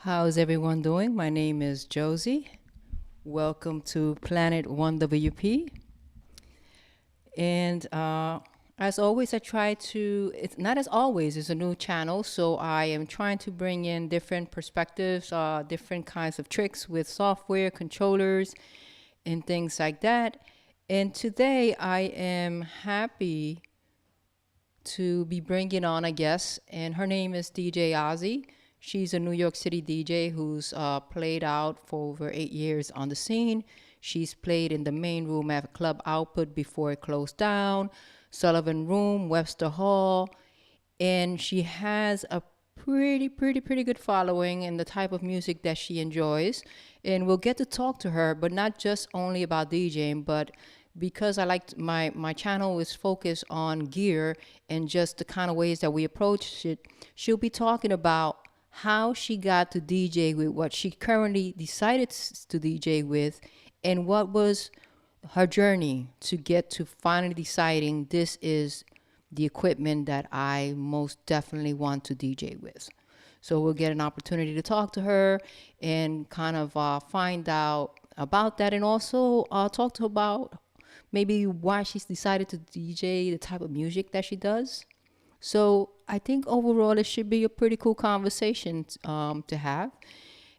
How's everyone doing? My name is Josie. Welcome to Planet1wp. And as always, I try to, it's not as always, it's a new channel, so I am trying to bring in different perspectives, different kinds of tricks with software, controllers, and things like that. And today I am happy to be bringing on a guest, and her name is DJ Ozzy. She's a New York City DJ who's played out for over 8 years on the scene. She's played in the main room at Club Output before it closed down, Sullivan Room, Webster Hall, and she has a pretty good following in the type of music that she enjoys. And we'll get to talk to her, but not just only about DJing, but because I like my channel is focused on gear and just the kind of ways that we approach it. She'll be talking about how she got to DJ with what she currently decided to DJ with, and what was her journey to get to finally deciding this is the equipment that I most definitely want to DJ with. So we'll get an opportunity to talk to her and kind of find out about that, and also talk to her about maybe why she's decided to DJ the type of music that she does. So I think overall it should be a pretty cool conversation to have.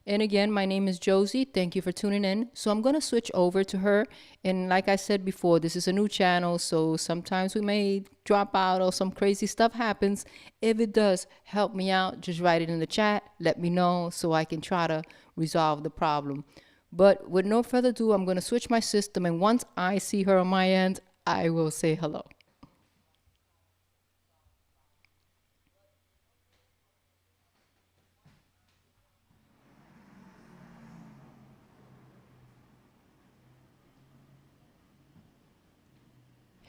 And again, my name is Josie. Thank you for tuning in. So I'm going to switch over to her. And like I said before, this is a new channel, so sometimes we may drop out or some crazy stuff happens. If it does, help me out. Just write it in the chat. Let me know so I can try to resolve the problem. But with no further ado, I'm going to switch my system. And once I see her on my end, I will say hello.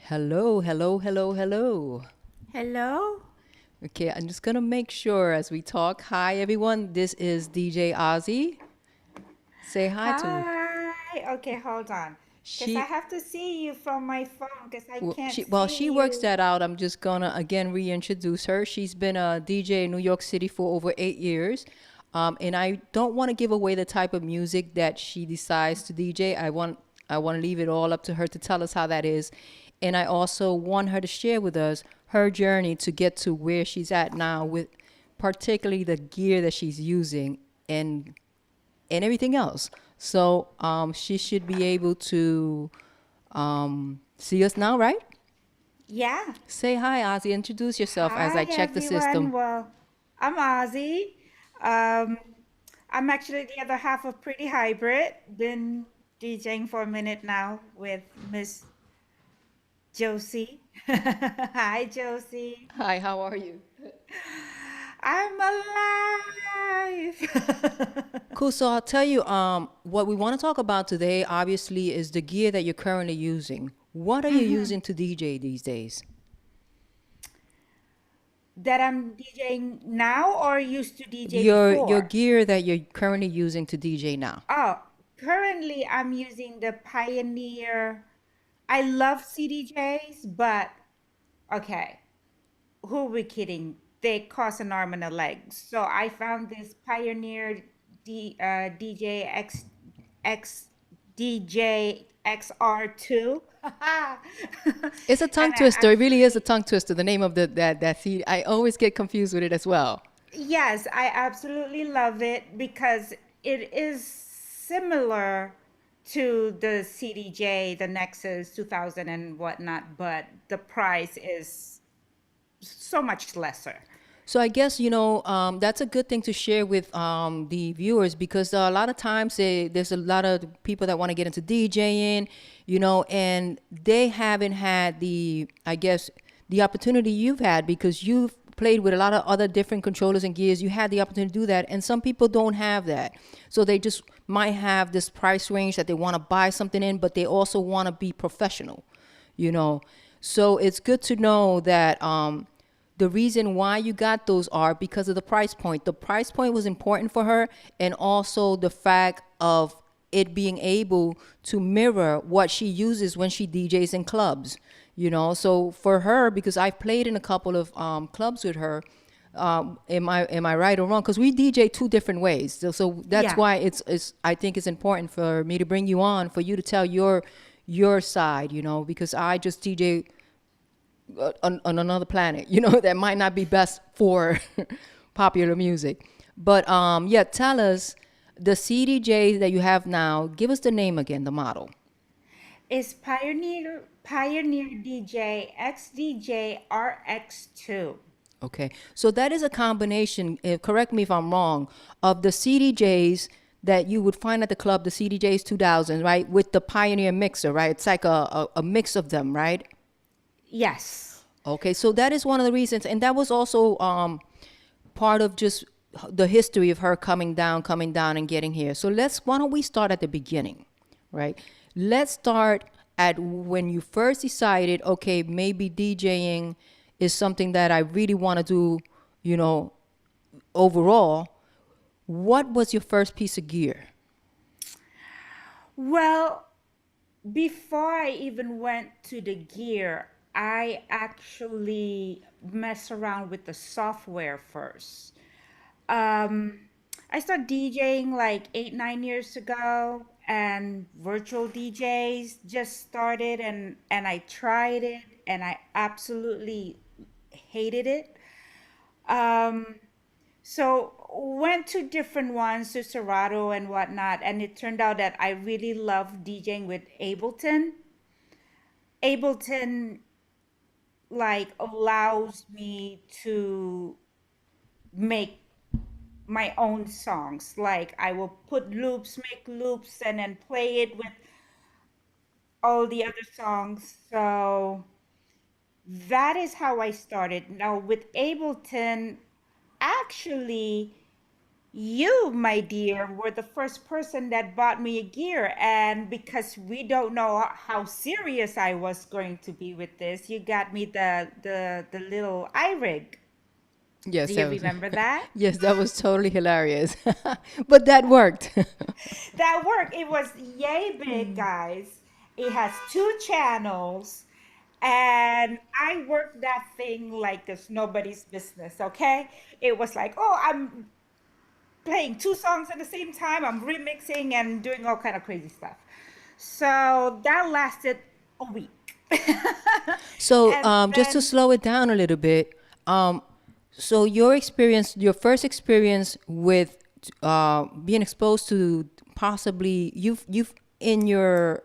Hello, hello, hello, hello. Hello? Okay, I'm just gonna make sure as we talk. Hi, everyone. This is DJ Ozzy. Say hi to her. Hi. Okay, hold on. Because I She, have to see you from my phone because I well, can't she see works you. that out. I'm just gonna again reintroduce her. She's been a DJ in New York City for over 8 years. And I don't want to give away the type of music that she decides to DJ. I want to leave it all up to her to tell us how that is. And I also want her to share with us her journey to get to where she's at now with particularly the gear that she's using and everything else. So she should be able to see us now, right? Yeah. Say hi, Ozzy. Introduce yourself as Hi, I check the everyone. system. Well, I'm Ozzy. Um, I'm actually the other half of Pretty Hybrid. Been DJing for a minute now with Miss Josie. Hi, Josie. Hi, how are you? I'm alive. Cool. So I'll tell you, what we want to talk about today, obviously, is the gear that you're currently using. What are you using to DJ these days? That I'm DJing now or used to DJ Your before? gear that you're currently using to DJ now. Oh, currently I'm using the Pioneer. I love CDJs, but okay, who are we kidding? They cost an arm and a leg. So I found this Pioneer DJ X DJ XR2. It's a And tongue I twister. It really is a tongue twister. The name of that CD. I always get confused with it as well. yes, I absolutely love it because it is similar to the CDJ, the Nexus 2000 and whatnot, but the price is so much lesser. So I guess that's a good thing to share with the viewers, because a lot of times there's a lot of people that want to get into DJing, and they haven't had I guess, the opportunity you've had, because you've played with a lot of other different controllers and gears. You had the opportunity to do that, and some people don't have that. So they just might have this price range that they want to buy something in, but they also want to be professional, you know. So it's good to know that the reason why you got those are because of the price point. The price point was important for her, and also the fact of it being able to mirror what she uses when she DJs in clubs. So for her, because I've played in a couple of clubs with her, Am I right or wrong? Because we DJ two different ways. So that's Yeah. why it's I think it's important for me to bring you on for you to tell your side, because I just DJ on another planet, that might not be best for popular music. But yeah, tell us the CDJ that you have now. Give us the name again, the model. Is Pioneer DJ XDJ RX2. Okay, so that is a combination. Correct me if I'm wrong. Of the CDJs that you would find at the club, the CDJs 2000, right, with the Pioneer mixer, right? It's like a mix of them, right? Yes. Okay, so that is one of the reasons, and that was also part of just the history of her coming down, and getting here. So why don't we start at the beginning, right? Let's start at when you first decided, okay, maybe DJing is something that I really want to do, you know, overall. What was your first piece of gear? Well, before I even went to the gear, I actually mess around with the software first. Um, I started DJing like 8, 9 years ago, and virtual DJs just started, and I tried it, and I absolutely hated it. Um, so went to different ones, to Serato and whatnot, and it turned out that I really love DJing with Ableton. Ableton like allows me to make my own songs. Like I will put loops, make loops, and then play it with all the other songs. So that is how I started. Now with Ableton, actually, you, my dear, were the first person that bought me a gear. And because we don't know how serious I was going to be with this, you got me the little iRig. Do Yes, you that was remember that? yes, that was totally hilarious, but that worked. That worked. It was yay big, guys. It has 2 channels. And I worked that thing like it's nobody's business, okay? It was like, oh, I'm playing 2 songs at the same time. I'm remixing and doing all kind of crazy stuff. So that lasted a week. So, And just to then, slow it down a little bit, um, so your first experience with being exposed to possibly you've in your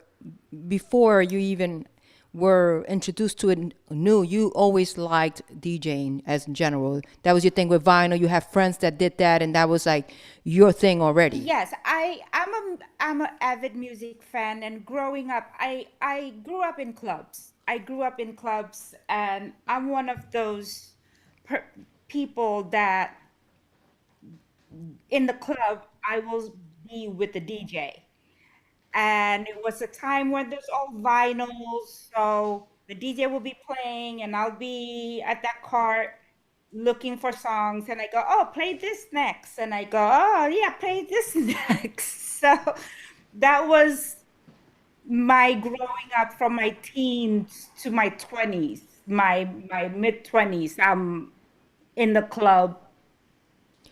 before you even were introduced to it new, you always liked DJing as in general. That was your thing with vinyl. You have friends that did that, and that was like your thing already. yes, I'm an avid music fan, and growing up, I grew up in clubs. I grew up in clubs, and I'm one of those per people that in the club I will be with the DJ. And it was a time when there's all vinyls, so the DJ will be playing, and I'll be at that cart looking for songs, and I go, oh, play this next, and I go, oh yeah, play this next. So that was my growing up from my teens to my 20s, my mid 20s. I'm in the club.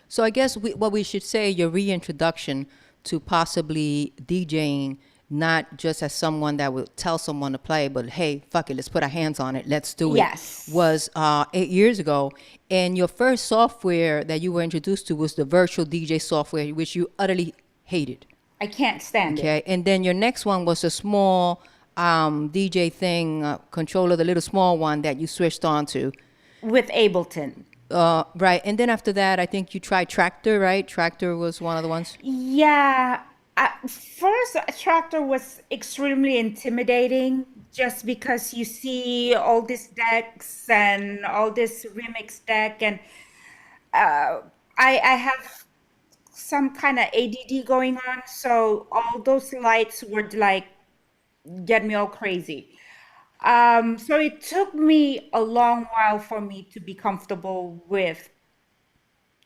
So I guess what we should say, your reintroduction to possibly DJing, not just as someone that would tell someone to play, but hey, fuck it, let's put our hands on it, let's do it, Yes, was 8 years ago. And your first software that you were introduced to was the virtual DJ software, which you utterly hated. I can't stand it. Okay. And then your next one was a small DJ thing, controller, the little small one that you switched on to. With Ableton. Right. And then after that, I think you tried Tractor, right? Tractor was one of the ones. Yeah, first Tractor was extremely intimidating just because you see all these decks and all this remix deck, and uh, I have some kind of ADD going on, so all those lights would like get me all crazy. So it took me a long while for me to be comfortable with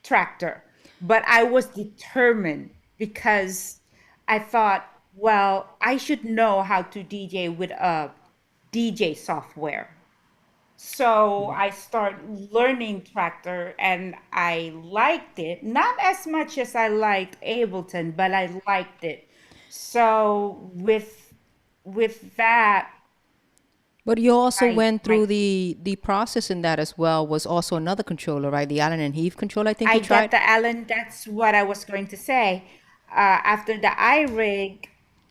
Tractor, but I was determined because I thought, well, I should know how to DJ with a DJ software. So I start learning Tractor and I liked it. Not as much as I liked Ableton, but I liked it. So with that, But you also I went my through the process in that as well. Was also another controller, right? The Allen and Heath controller. I think I you got tried. the Allen. That's what I was going to say. After the iRig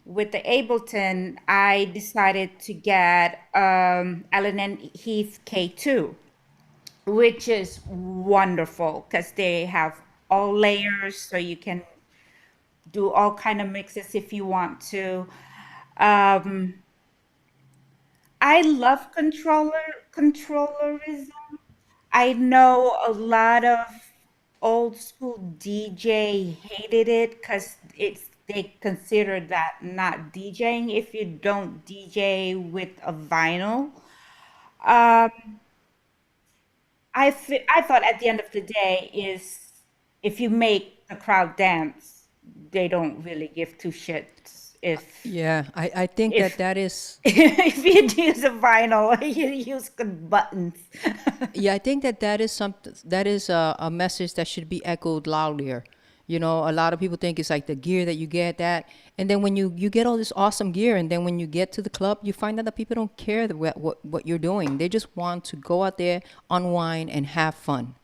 with the Ableton, I decided to get Allen and Heath K2, which is wonderful because they have all layers, so you can do all kind of mixes if you want to. Um, I love controllerism. I know a lot of old school DJ hated it because they consider that not DJing if you don't DJ with a vinyl. Um, I thought at the end of the day is if you make the crowd dance, they don't really give two shits Yeah, I think that if that is. if you use a vinyl, you use good buttons. Yeah, I think that that is something that is a message that should be echoed louder. You know, a lot of people think it's like the gear that you get that, and then when you get all this awesome gear, and then when you get to the club, you find out that people don't care what you're doing. They just want to go out there, unwind, and have fun.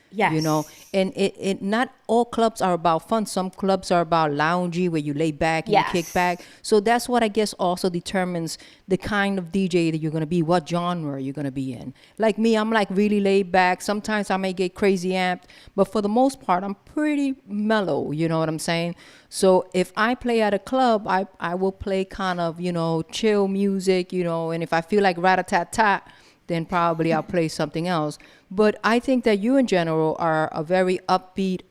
You know, Yes. and it not all clubs are about fun. Some clubs are about loungy where you lay back and you kick back. Yes. So that's what I guess also determines the kind of DJ that you're going to be, what genre you're going to be in. Like me, I'm like really laid back. Sometimes I may get crazy amped, but for the most part I'm pretty mellow, you know what I'm saying? So if I play at a club, I will play kind of, you know, chill music, you know, and if I feel like rat-a-tat-tat, then probably I'll play something else. But I think that you in general are a very upbeat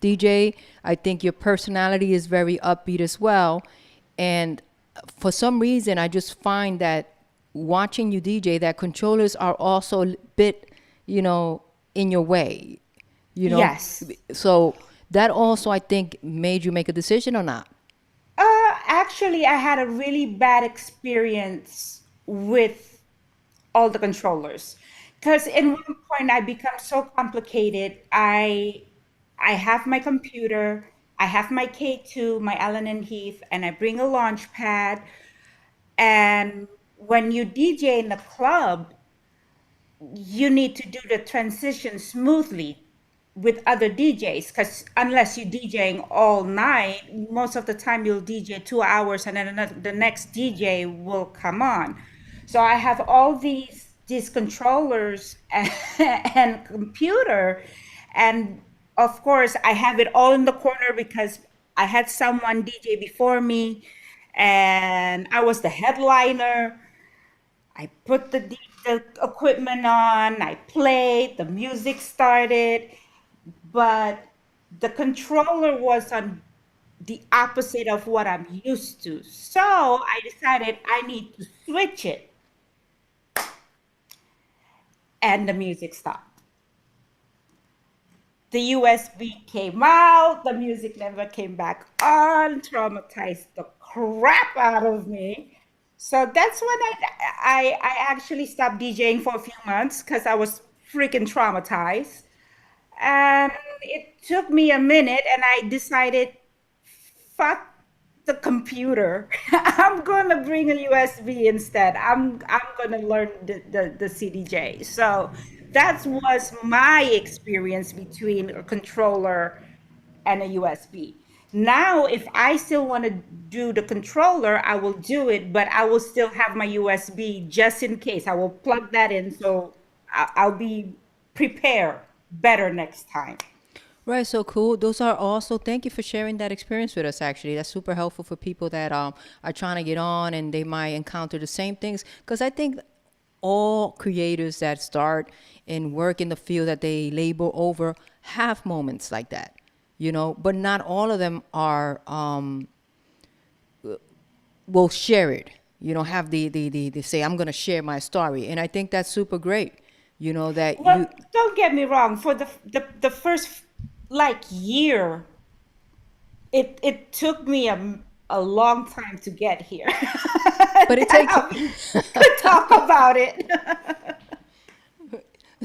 DJ. I think your personality is very upbeat as well. And for some reason, I just find that watching you DJ, that controllers are also a bit, you know, in your way, you know. Yes. So that also, I think, made you make a decision or not. Actually, I had a really bad experience with all the controllers because in one point I become so complicated. I have my computer, I have my K2, my Allen and Heath, and I bring a launch pad. And when you DJ in a club, you need to do the transition smoothly with other DJs because unless you're DJing all night, most of the time you'll DJ 2 hours and then the next DJ will come on. So I have all these controllers and computer, and of course I have it all in the corner because I had someone DJ before me, and I was the headliner. I put the equipment on, I played, the music started, but the controller was on the opposite of what I'm used to. So I decided I need to switch it, and the music stopped. The USB came out, the music never came back on, traumatized the crap out of me. So that's when I actually stopped DJing for a few months because I was freaking traumatized. And it took me a minute, and I decided, fuck the computer. I'm gonna bring a USB instead. I'm gonna learn the CDJ. So that was my experience between a controller and a USB. Now, if I still want to do the controller, I will do it, but I will still have my USB just in case. I will plug that in so I'll be prepared better next time. Right, so cool. Those are also, thank you for sharing that experience with us, actually. That's super helpful for people that are trying to get on and they might encounter the same things. Because I think all creators that start and work in the field that they labor over have moments like that, you know, but not all of them are, will share it, you know, have the say, I'm going to share my story. And I think that's super great, you know, that you, Well, don't get me wrong. For the first like year, it took me a long time to get here. but it takes, That we could talk about it.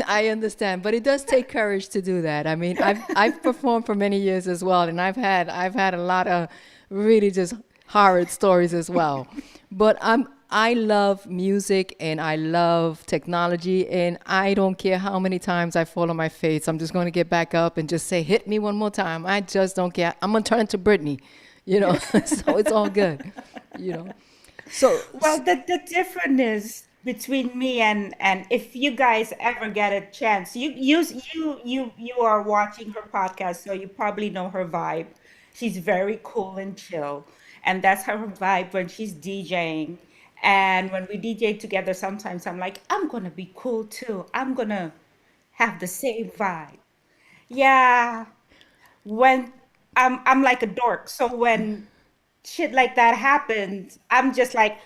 I understand, but it does take courage to do that. I mean, I've performed for many years as well, and I've had a lot of really just horrid stories as well. But I love music and I love technology, and I don't care how many times I fall on my face. I'm just going to get back up and just say, "Hit me one more time." I just don't care. I'm gonna turn into Britney, you know. So it's all good, you know. So Well, the difference is between me and if you guys ever get a chance, you are watching her podcast, so you probably know her vibe. She's very cool and chill, and that's her vibe when she's DJing. And when we DJ together, sometimes I'm like, I'm gonna be cool too. I'm gonna have the same vibe. Yeah, when I'm like a dork, so when shit like that happens, I'm just like,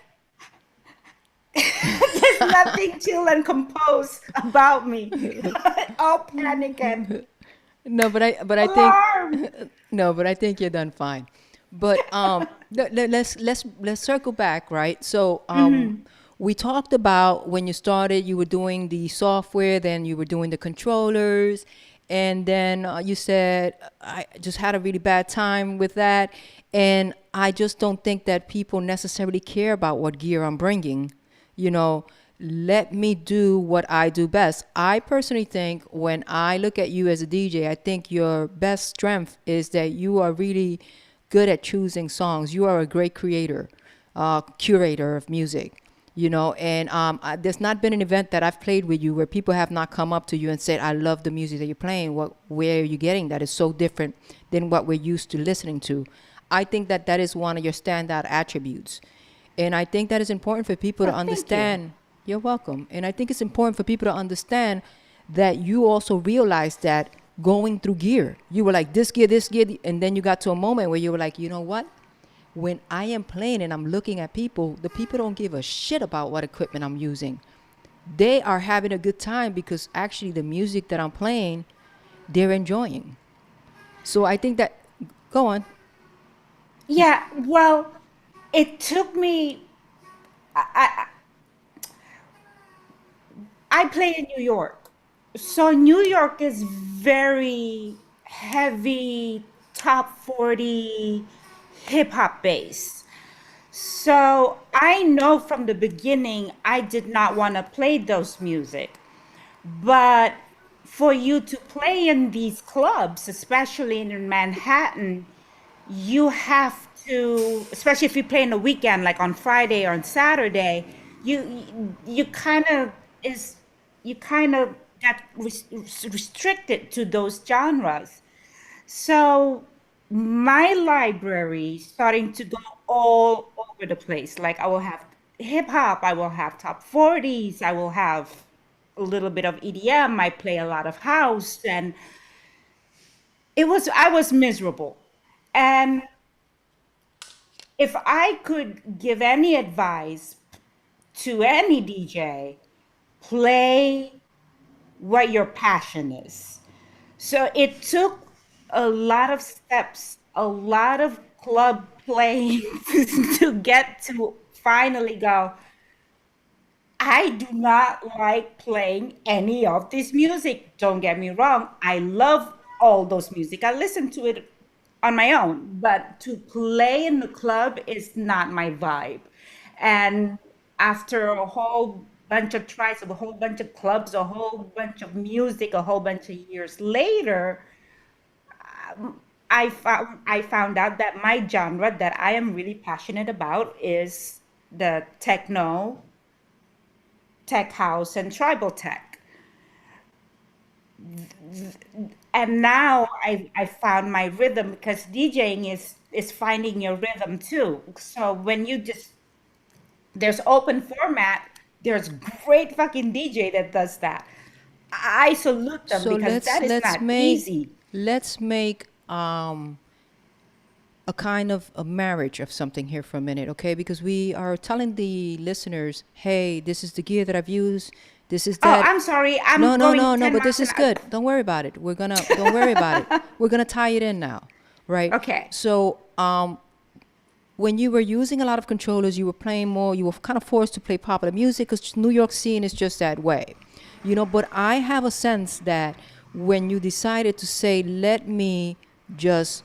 there's nothing chill and composed about me. All panic and no, but I think alarm. no, but I think you're done fine. But let's circle back, right? So we talked about when you started, you were doing the software, then you were doing the controllers, and then you said I just had a really bad time with that, and I just don't think that people necessarily care about what gear I'm bringing. You know, let me do what I do best. I personally think when I look at you as a DJ, I think your best strength is that you are really good at choosing songs. You are a great creator, curator of music, you know. And there's not been an event that I've played with you where people have not come up to you and said, "I love the music that you're playing. Where are you getting that? Is so different than what we're used to listening to." I think that that is one of your standout attributes. And I think that is important for people to Well, thank you. understand. You're welcome. And I think it's important for people to understand that you also realize that going through gear, you were like this gear, and then you got to a moment where you were like, you know what? When I am playing and I'm looking at people, the people don't give a shit about what equipment I'm using. They are having a good time because actually the music that I'm playing, they're enjoying. So I think that, go on. Yeah, well, it took me. I play in New York. So New York is very heavy top 40 hip hop bass. So I know from the beginning I did not want to play those music. But for you to play in these clubs, especially in Manhattan, you have to, especially if you play in the weekend, like on Friday or on Saturday, you kind of is you kind of get restricted to those genres. So my library starting to go all over the place. Like I will have hip hop, I will have top 40s, I will have a little bit of EDM, I play a lot of house, and I was miserable. And if I could give any advice to any DJ, play what your passion is. So it took a lot of steps, a lot of club playing to get to finally go, I do not like playing any of this music. Don't get me wrong. I love all those music. I listen to it on my own, but to play in the club is not my vibe. And after a whole bunch of tries, a whole bunch of clubs, a whole bunch of music, a whole bunch of years later, I found out that my genre that I am really passionate about is the techno, tech house, and tribal tech. And now I found my rhythm because DJing is finding your rhythm too. So when you just there's open format, there's great fucking DJ that does that. I salute them So because let's that is let's not make easy. let's make a kind of a marriage of something here for a minute, okay? Because we are telling the listeners, hey, this is the gear that I've used. This is Oh, that. I'm sorry. No, I'm no, going no, no, 10 but this miles an is hour. good. Don't worry about it. Don't worry about it. We're gonna tie it in now, right? Okay. So, when you were using a lot of controllers, you were playing more, you were kind of forced to play popular music because New York scene is just that way. But I have a sense that when you decided to say, let me just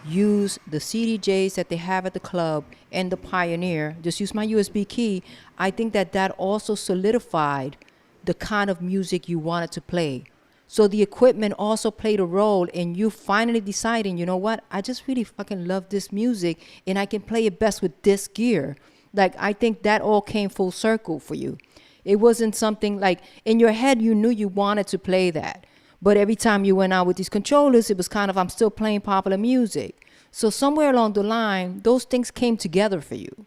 use the CDJs that they have at the club and the Pioneer, just use my USB key, I think that that also solidified the kind of music you wanted to play. So the equipment also played a role in you finally deciding, you know what, I just really fucking love this music and I can play it best with this gear. Like, I think that all came full circle for you. It wasn't something like in your head you knew you wanted to play that. But every time you went out with these controllers, it was kind of, I'm still playing popular music. So somewhere along the line, those things came together for you.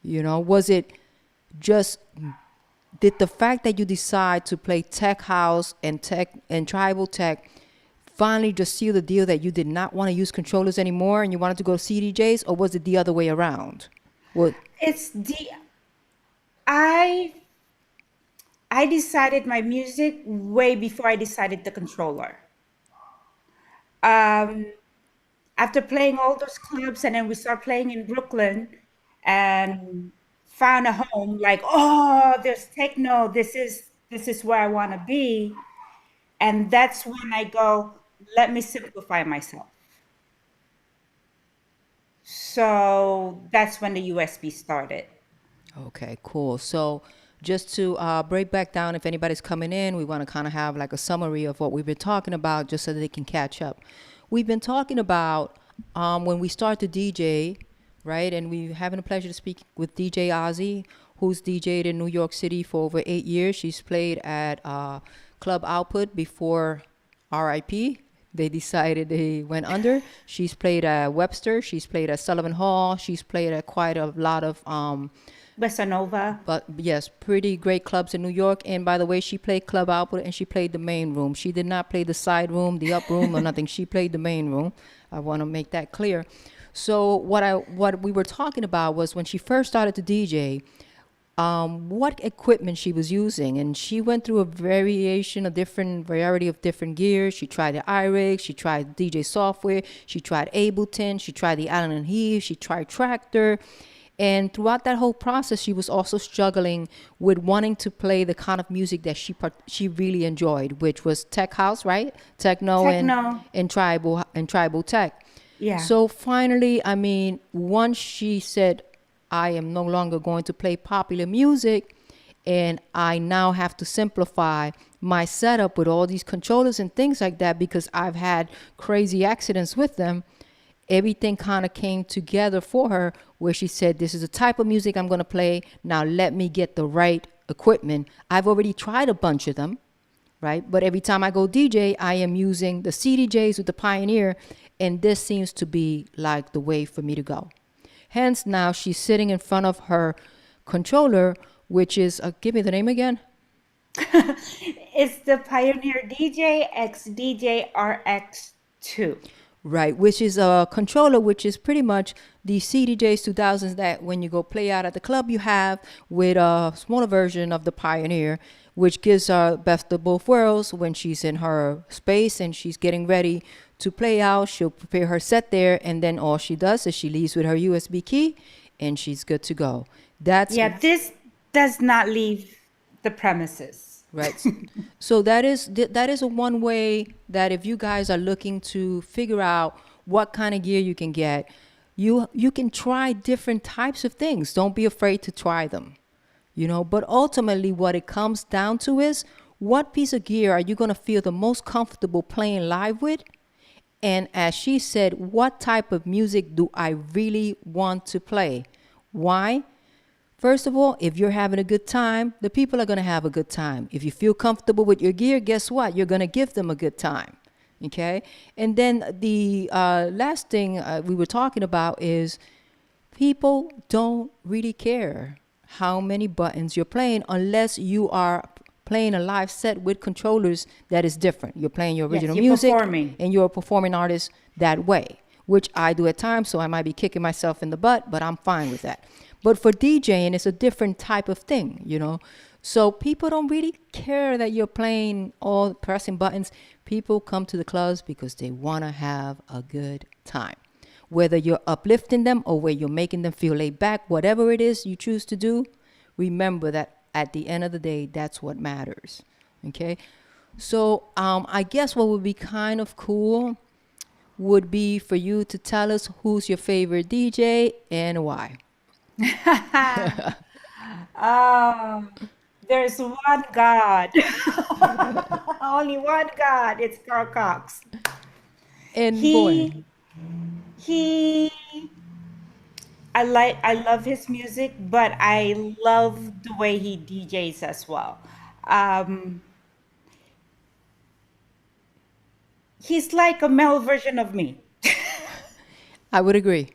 Was it just, did the fact that you decide to play tech house and tribal tech finally just seal the deal that you did not want to use controllers anymore and you wanted to go CDJs, or was it the other way around? What? It's the I I decided my music way before I decided the controller. Um, After playing all those clubs, and then we start playing in Brooklyn and found a home, like, oh, there's techno. This is where I want to be. And that's when I go, let me simplify myself. So that's when the USB started. Okay, cool. So just to break back down, if anybody's coming in, we want to kind of have like a summary of what we've been talking about just so that they can catch up. We've been talking about when we start to DJ, right? And we're having the pleasure to speak with DJ Ozzy, who's DJed in New York City for over 8 years. She's played at Club Output before RIP. They decided they went under. She's played at Webster. She's played at Sullivan Hall. She's played at quite a lot of Bossa Nova. but yes, pretty great clubs in New York. And by the way, she played Club Output and she played the main room. She did not play the side room, the up room, or nothing. She played the main room. I want to make that clear. So what we were talking about was when she first started to DJ, what equipment she was using, and she went through a variety of different gears. She tried the iRig, she tried DJ software, she tried Ableton, she tried the Allen and Heath, she tried Tractor. And throughout that whole process, she was also struggling with wanting to play the kind of music that she really enjoyed, which was tech house, right? Techno. And tribal tech. Yeah. So finally, I mean, once she said, I am no longer going to play popular music, and I now have to simplify my setup with all these controllers and things like that because I've had crazy accidents with them. Everything kind of came together for her where she said, this is the type of music I'm going to play. Now let me get the right equipment. I've already tried a bunch of them, right? But every time I go DJ, I am using the CDJs with the Pioneer, and this seems to be like the way for me to go. Hence, now she's sitting in front of her controller, which is, give me the name again. It's the Pioneer DJ X DJ RX2. Right, which is a controller, which is pretty much the CDJs 2000s that when you go play out at the club you have, with a smaller version of the Pioneer, which gives her best of both worlds. When she's in her space and she's getting ready to play out, she'll prepare her set there, and then all she does is she leaves with her USB key and she's good to go. This does not leave the premises. Right. So that is a one way that if you guys are looking to figure out what kind of gear you can get, you can try different types of things. Don't be afraid to try them. But ultimately what it comes down to is, what piece of gear are you going to feel the most comfortable playing live with? And as she said, what type of music do I really want to play? Why? First of all, if you're having a good time, the people are going to have a good time. If you feel comfortable with your gear, guess what? You're going to give them a good time. Okay? And then the last thing we were talking about is people don't really care how many buttons you're playing unless you are playing a live set with controllers that is different. You're playing your original music performing. And you're a performing artist that way, which I do at times, so I might be kicking myself in the butt, but I'm fine with that. But for DJing, it's a different type of thing, So people don't really care that you're playing all pressing buttons. People come to the clubs because they want to have a good time. Whether you're uplifting them or where you're making them feel laid back, whatever it is you choose to do, remember that at the end of the day, that's what matters. Okay. So I guess what would be kind of cool would be for you to tell us who's your favorite DJ and why. Oh, there's one God. Only one God. It's Carl Cox. And boy, He he I love his music, but I love the way he DJs as well. Um, he's like a male version of me. I would agree.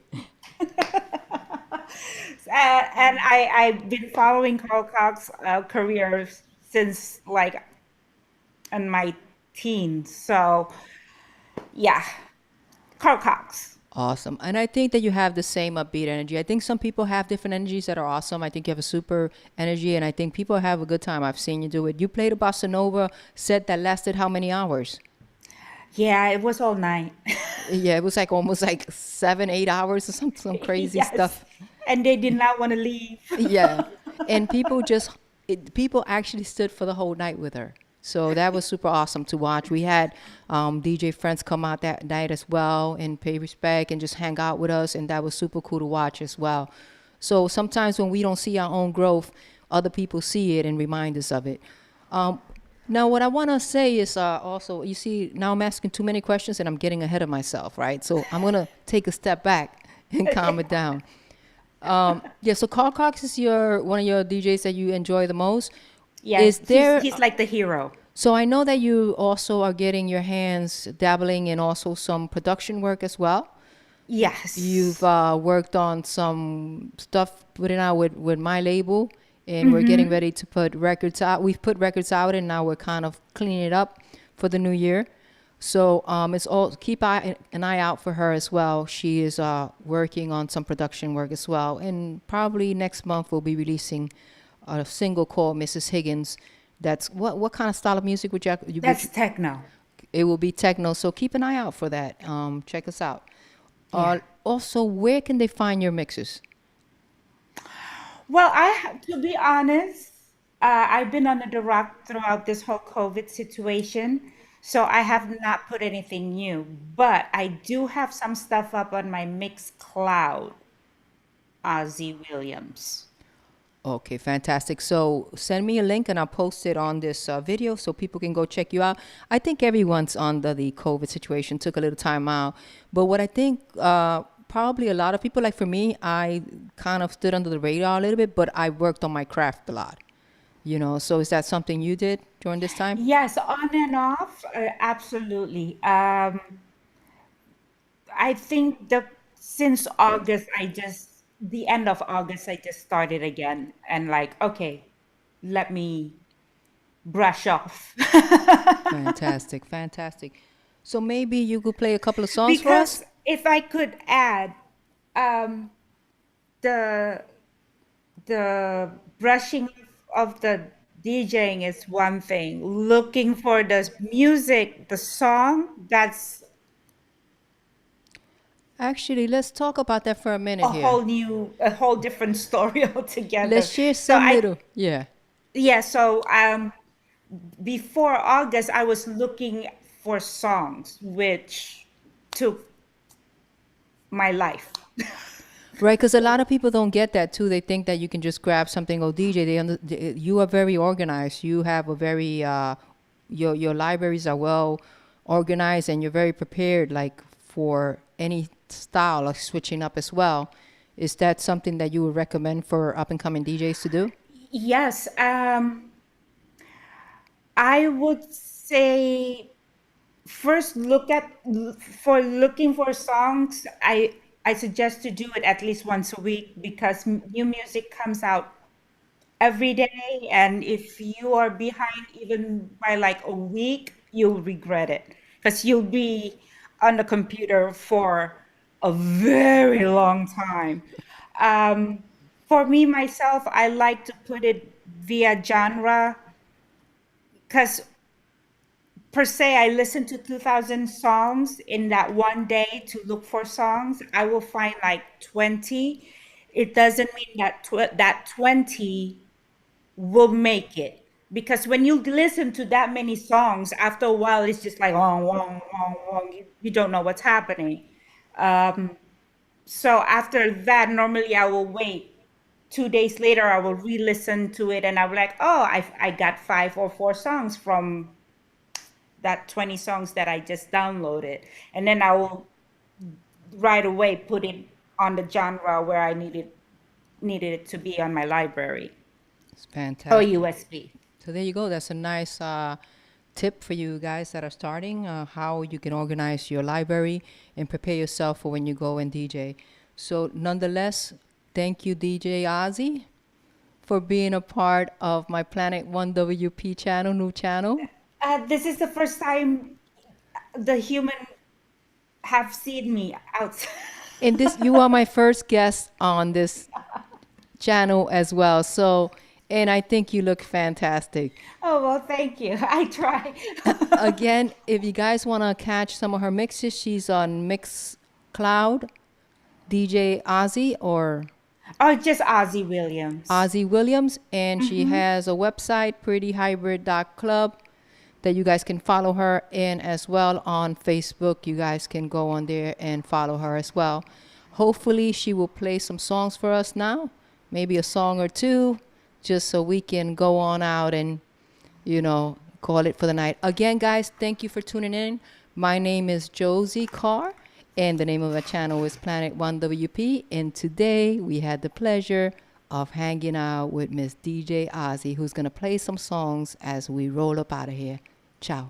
And I've been following Carl Cox's career since like in my teens. So yeah, Carl Cox. Awesome. And I think that you have the same upbeat energy. I think some people have different energies that are awesome. I think you have a super energy, and I think people have a good time. I've seen you do it. You played a bossa nova set that lasted how many hours? Yeah, it was all night. Yeah, it was like almost like 7, 8 hours or some crazy Yes. stuff. And they did not want to leave. Yeah, and people actually stood for the whole night with her. So that was super awesome to watch. We had DJ friends come out that night as well and pay respect and just hang out with us, and that was super cool to watch as well. So sometimes when we don't see our own growth, other people see it and remind us of it. Um, Now, what I want to say is also, you see, now I'm asking too many questions and I'm getting ahead of myself, right? So I'm going to take a step back and calm it down. Yeah, so Carl Cox is one of your DJs that you enjoy the most. Yeah, Is there, he's like the hero. so I know that you also are getting your hands dabbling in also some production work as well. You've Yes. worked on some stuff putting out with my label, and we're getting ready to put records out. We've put records out, and now we're kind of cleaning it up for the new year. So it's all an eye out for her as well. She is working on some production work as well, and probably next month we'll be releasing a single called Mrs. Higgins. That's what kind of style of music would That's techno. it will be techno. So keep an eye out for that. Check us out. Yeah. Also, where can they find your mixes? Well, to be honest, I've been under the rock throughout this whole COVID situation, so I have not put anything new. But I do have some stuff up on my Mix Cloud, Ozzy Williams. Okay, fantastic. So send me a link and I'll post it on this video so people can go check you out. I think everyone's under the COVID situation, took a little time out. But what I think probably a lot of people, like for me, I kind of stood under the radar a little bit, but I worked on my craft a lot. So is that something you did during this time? Yes, on and off, absolutely. I think the since August, the end of August, I just started again and like, okay, let me brush off. Fantastic, fantastic. So maybe you could play a couple of songs for us? Because if I could add, um, the the brushing of the DJing is one thing. Looking for the music, the song, that's Actually, let's talk about that for a minute here. a whole different story Let's altogether. share So some little, yeah. yeah, so before August, I was looking for songs, which took my life. Right, because a lot of people don't get that too. They think that you can just grab something or DJ. You are very organized. You have a very your libraries are well organized, and you're very prepared, like for any style, like switching up as well. Is that something that you would recommend for up and coming DJs to do? Yes, I would say first for looking for songs. I suggest to do it at least once a week because new music comes out every day, and if you are behind even by like a week, you'll regret it because you'll be on the computer for a very long time. Um, for me myself, I like to put it via genre because per se, I listen to 2,000 songs in that one day to look for songs. I will find like 20. It doesn't mean that that 20 will make it. because when you listen to that many songs, after a while, it's just like, wong, wong, wong, wong. You don't know what's happening. Um, so after that, normally I will wait. 2 days later, I will re-listen to it, and I'm like, oh, I got 5 or 4 songs from that 20 songs that I just downloaded, and then I will right away put it on the genre where I needed it to be on my library It's or fantastic. USB. So there you go. That's a nice tip for you guys that are starting, how you can organize your library and prepare yourself for when you go and DJ. So nonetheless, thank you, DJ Ozzy, for being a part of my Planet1wp channel, new channel. This is the first time the human have seen me outside. And this, you are my first guest on this channel as well. So, and I think you look fantastic. Oh, well, thank you. I try. Again, if you guys want to catch some of her mixes, she's on Mixcloud, DJ Ozzy or Oh, just Ozzy Williams. Ozzy Williams, and she has a website, prettyhybrid.club, that you guys can follow her in as well on Facebook. You guys can go on there and follow her as well. Hopefully, she will play some songs for us now, maybe a song or two, just so we can go on out and, call it for the night. Again, guys, thank you for tuning in. My name is Josie Carr, and the name of our channel is Planet1wp. And today we had the pleasure of hanging out with Miss DJ Ozzy, who's going to play some songs as we roll up out of here. Ciao.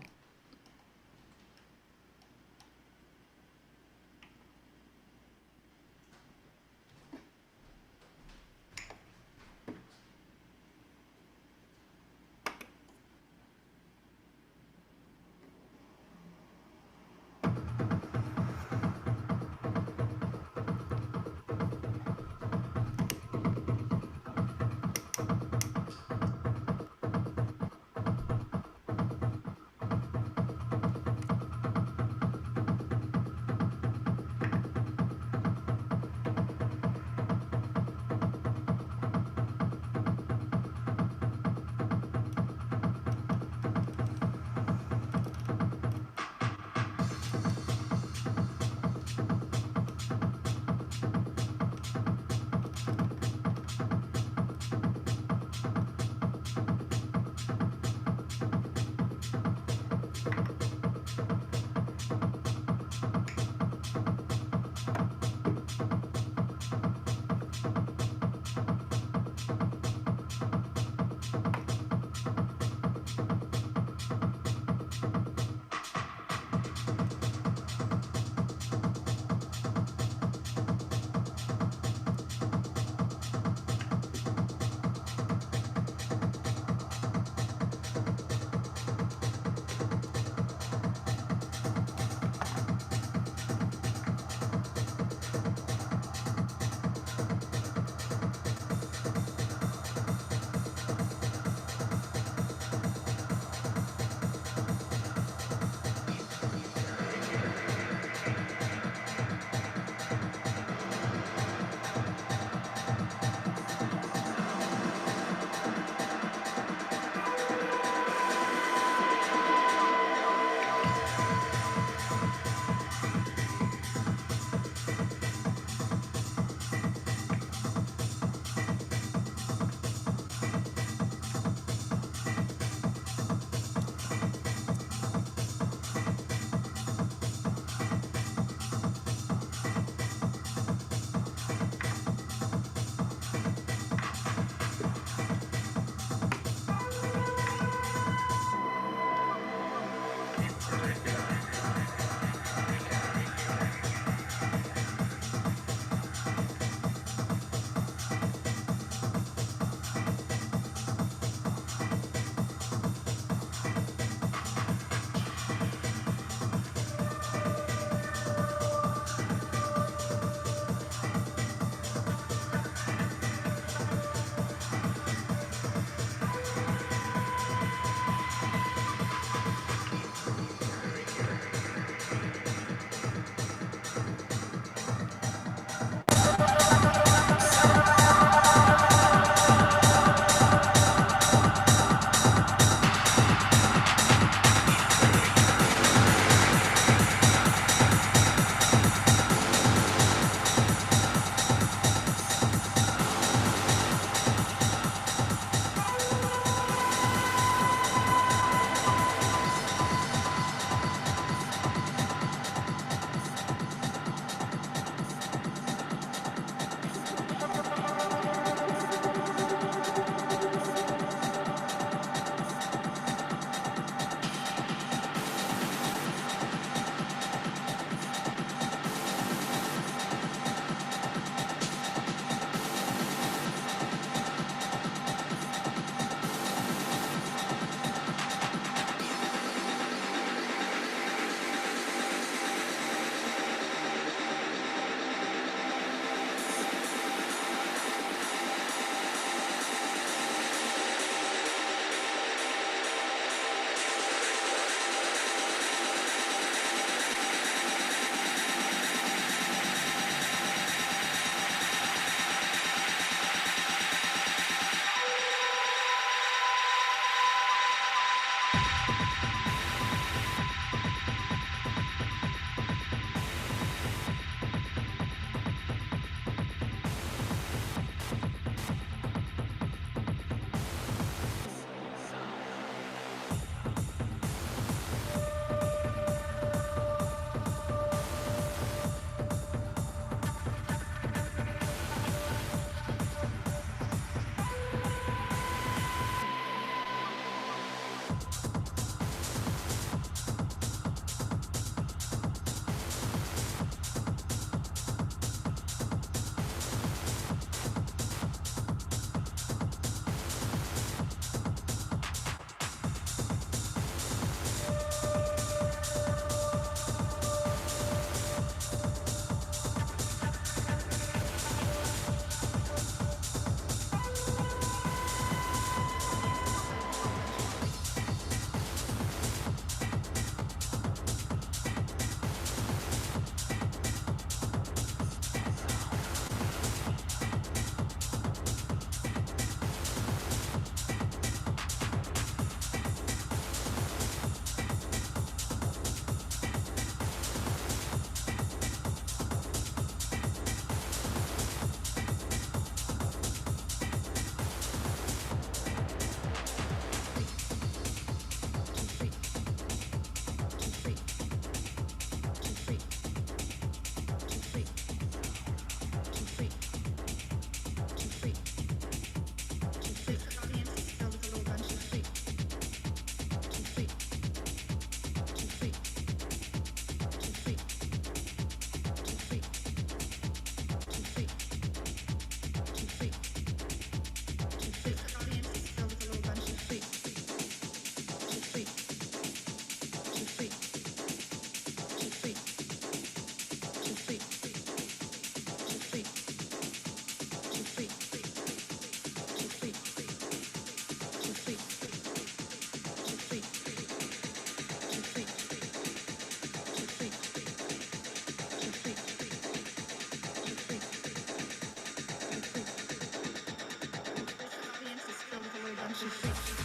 She thinks